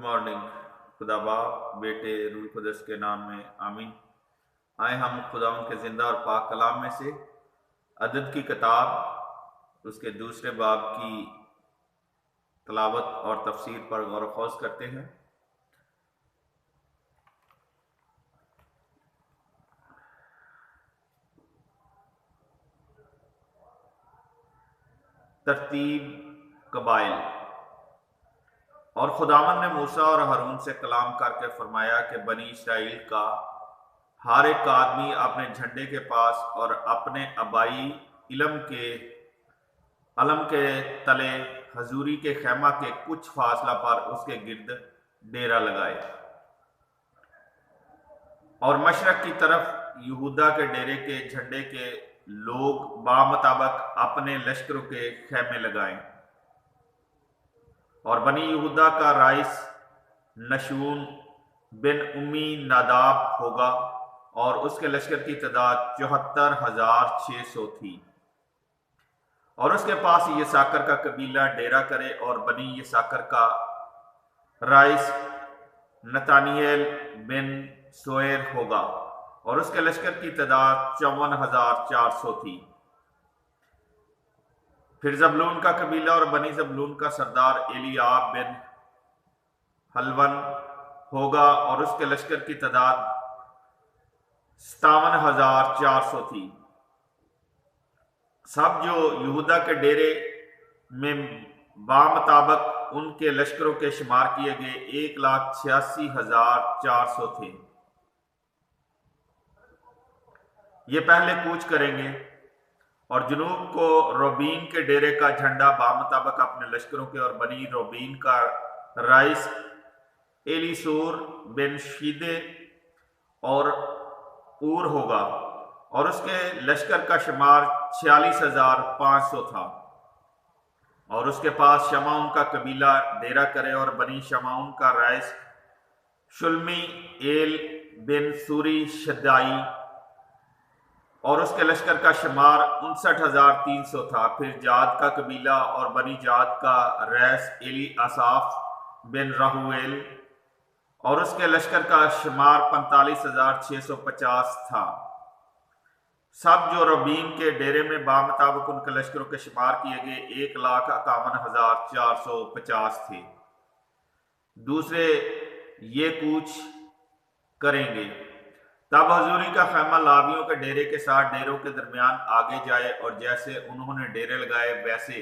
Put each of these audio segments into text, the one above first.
Morning. खुदा बाप, बेटे, रूह कुदस के नाम में आमीन। आए हम खुदावंद के जिंदा और पाक कलाम में से अदद की किताब उसके दूसरे बाब की तलावत और तफसीर पर गौर व करते हैं। तरतीब कबाइल। और खुदावन ने मूसा और हारून से कलाम करके फरमाया कि बनी इसराइल का हर एक आदमी अपने झंडे के पास और अपने आबाई अलम के तले हजूरी के खेमा के कुछ फासला पर उसके गिर्द डेरा लगाए और मशरक की तरफ यहूदा के डेरे के झंडे के लोग बामुताबिक अपने लश्करों के खेमे लगाएं। और बनी यहूदा का राइस नशून बिन उम्मी नादाब होगा और उसके लश्कर की तादाद 74,600 थी। और उसके पास यसाकर का कबीला डेरा करे और बनी यसाकर का राइस नतानियल बिन सोएर होगा और उसके लश्कर की तादाद 54,400 थी। फिर जबलून का कबीला और बनी जबलून का सरदार एलियाब बिन हलवन होगा और उसके लश्कर की तादाद 57,400 थी। सब जो यहूदा के डेरे में बामुताबिक उनके लश्करों के शुमार किए गए 1,86,400 थे। ये पहले कूच करेंगे। और जुनूब को रोबीन के डेरे का झंडा बामुताबिक अपने लश्करों के और बनी रोबीन का राइस एलीसूर बिन शीदे और ऊर होगा और उसके लश्कर का शुमार 46,500 था। और उसके पास शमाउन का कबीला डेरा करे और बनी शमाउन का राइस शुल्मी एल बिन सूरी शदाई और उसके लश्कर का शुमार 59,300 था। फिर जाद का कबीला और बनी जाद का रैस एली असाफ बिन राहुएल और उसके लश्कर का शुमार 45,650 था। सब जो रबीन के डेरे में बामुताबिक उनके लश्करों के शुमार किए गए 1,51,450 थे। दूसरे ये कूच करेंगे। तब हजूरी का खैमा लावियों के डेरे के साथ डेरों के दरमियान आगे जाए और जैसे उन्होंने डेरे लगाए वैसे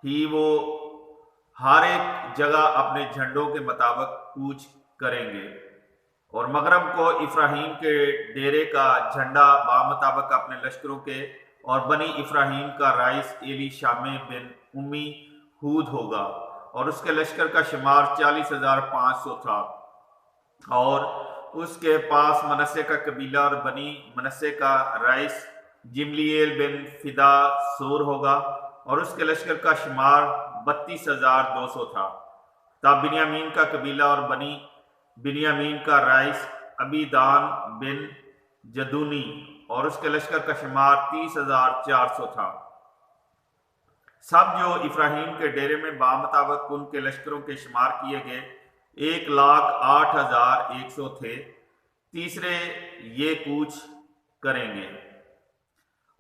ही वो हर एक जगह अपने झंडों के मुताबिक कूच करेंगे। और मगरब को इफ्राहीम के डेरे का झंडा बामुताबिक अपने लश्करों के और बनी इफ्राहीम का राइस एली शामे बिन उम्मी हूद होगा और उसके लश्कर का शुमार 40,500 था। और उसके पास मनस्से का कबीला और बनी मनस्से का राइस जिमलीएल बिन फिदा सूर होगा और उसके लश्कर का शुमार 32,200 था। तब बिन्यामीन का कबीला और बनी बिन्यामीन का राइस अबीदान बिन जदूनी और उसके लश्कर का शुमार 30,400 था। सब जो इफ्राहीम के डेरे में बामुताबिक उनके लश्करों के शुमार किए गए 1,08,100 थे। तीसरे ये कूच करेंगे।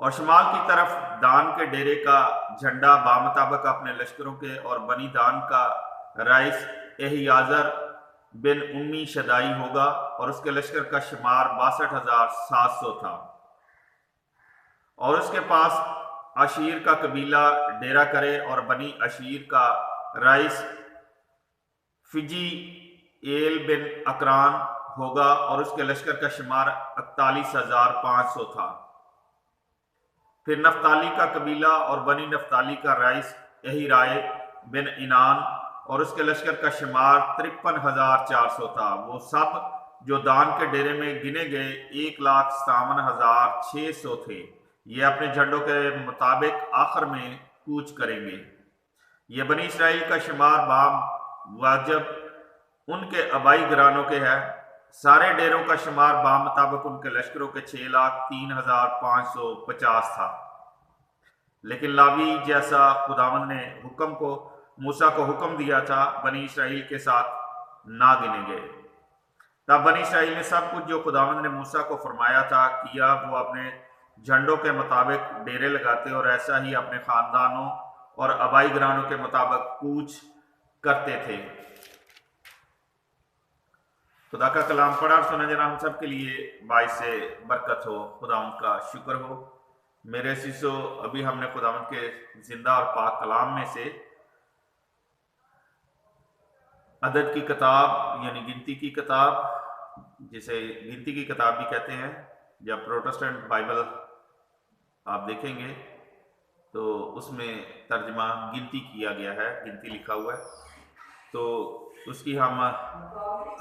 और शुमाल की तरफ दान के डेरे का झंडा बामुताबिक अपने लश्करों के और बनी दान का राइस एहियाजर बिन उम्मी शदाई होगा और उसके लश्कर का शुमार 62,700 था। और उसके पास अशीर का कबीला डेरा करे और बनी अशीर का राइस फिजी एल बिन अकरान होगा और उसके लश्कर का शुमार 41,500 था। फिर नफ्ताली का कबीला और बनी नफ्ताली का राइस एहिराय बिन इनान और उसके लश्कर का शुमार 53,400 था। वो सब जो दान के डेरे में गिने गए 1,57,600 थे। ये अपने झंडों के मुताबिक आखिर में कूच करेंगे। ये बनी इसराइल का शुमार वाजब उनके आबाई घरानों के है। सारे डेरों का शुमार बामुताबिक उनके लश्करों के 6,03,550 था। लेकिन लावी जैसा खुदावंद ने हुक्म को मूसा को हुक्म दिया था बनी इसराइल के साथ ना गिने गए। तब बनी इसराइल ने सब कुछ जो खुदावंद ने मूसा को फरमाया था किया। वो अपने झंडों के मुताबिक डेरे लगाते और ऐसा ही अपने खानदानों और आबाई घरानों के मुताबिक कूच करते थे। खुदा का कलाम पढ़ा और सुना जरा हम सब के लिए बाइस से बरकत हो। खुदावंद का शुक्र हो। मेरे अजीजों, अभी हमने खुदावंद के जिंदा और पाक कलाम में से अदद की किताब यानी गिनती की किताब, जिसे गिनती की किताब भी कहते हैं, जब प्रोटेस्टेंट बाइबल आप देखेंगे तो उसमें तर्जमा गिनती किया गया है, गिनती लिखा हुआ है। तो उसकी हम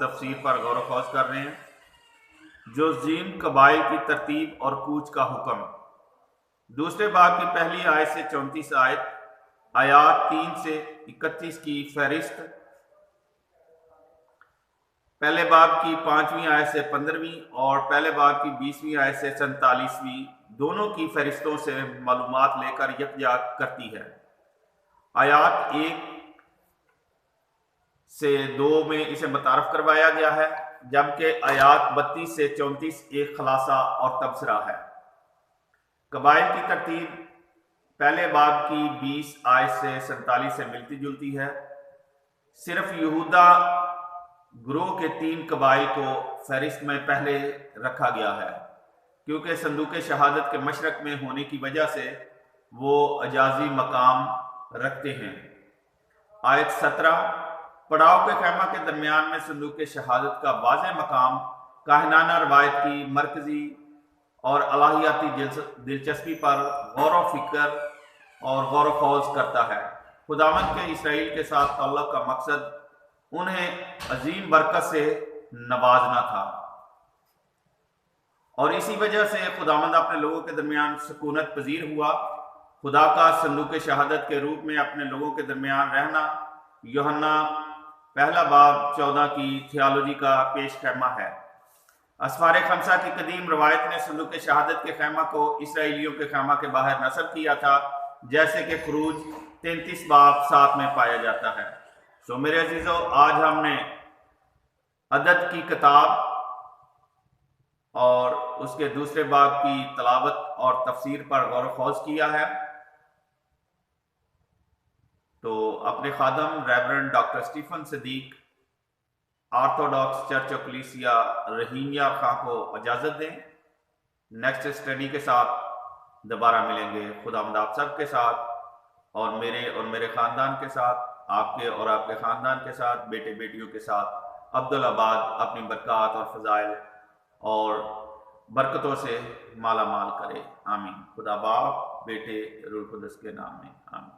तफसीर पर गौर व कर रहे हैं। जो जीन कबाइल की तरतीब और कूच का हुक्म, दूसरे बाब की पहली आयत से 34 आयात 3 से 31 की फहरिस्त, पहले बाब की 5वीं आयत से 15वीं और पहले बाब की 20वीं आयत से 47वीं, दोनों की फहरिस्तों से मालूमात लेकर यकजा करती है। आयात 1 से 2 में इसे मुतारफ करवाया गया है, जबकि आयात 32 से 34 एक खुलासा और तबसरा है। कबाइल की तरतीब पहले बाब की 20 आयत से 47 से मिलती जुलती है। सिर्फ यहूदा ग्रोह के 3 कबाइल को फहरिस्त में पहले रखा गया है, क्योंकि संदूक शहादत के मशरक में होने की वजह से वो अजाजी मकाम रखते हैं। आयत 17, पड़ाव के खैमा के दरमियान में संदूक शहादत का वाज़ेह मकाम काहिनाना रवायत की मरकजी और अलाहियाती दिलचस्पी पर गौर व फिक्र और गौर व खौज करता है। खुदावंद के इसराइल के साथ ताल्लुक़ का मकसद उन्हें अजीम बरकत से नवाजना था, और इसी वजह से खुदावंद अपने लोगों के दरमियान सुकूनत पजीर हुआ। खुदा का संदूक शहादत के रूप में अपने लोगों के दरमियान रहना यूहन्ना पहला बाब 14 की थियोलॉजी का पेश खैमा है। असफार खमसा की कदीम रवायत ने संदूक शहादत के खैमा को इसराइलियों के खैमा के बाहर नस्ब किया था, जैसे कि खरूज 33 बाब 7 में पाया जाता है। तो मेरे अजीजों, आज हमने अदद की किताब और उसके दूसरे बाब की तलावत और तफसीर पर गौर खौज किया है। तो अपने खादम reverend doctor Stephen Sadiq orthodox church of कलीसिया रहीमिया खां को इजाज़त दें। नेक्स्ट स्टडी के साथ दोबारा मिलेंगे। खुदावंद आप सब के साथ और मेरे ख़ानदान के साथ, आपके और आपके ख़ानदान के साथ, बेटे बेटियों के साथ अब्दुल्लाबाद अपनी बरक़ात और फ़ज़ाइल और बरकतों से माला माल करे। आमीन। खुदा बाप, बेटे, रूह कुदस के नाम में आमीन।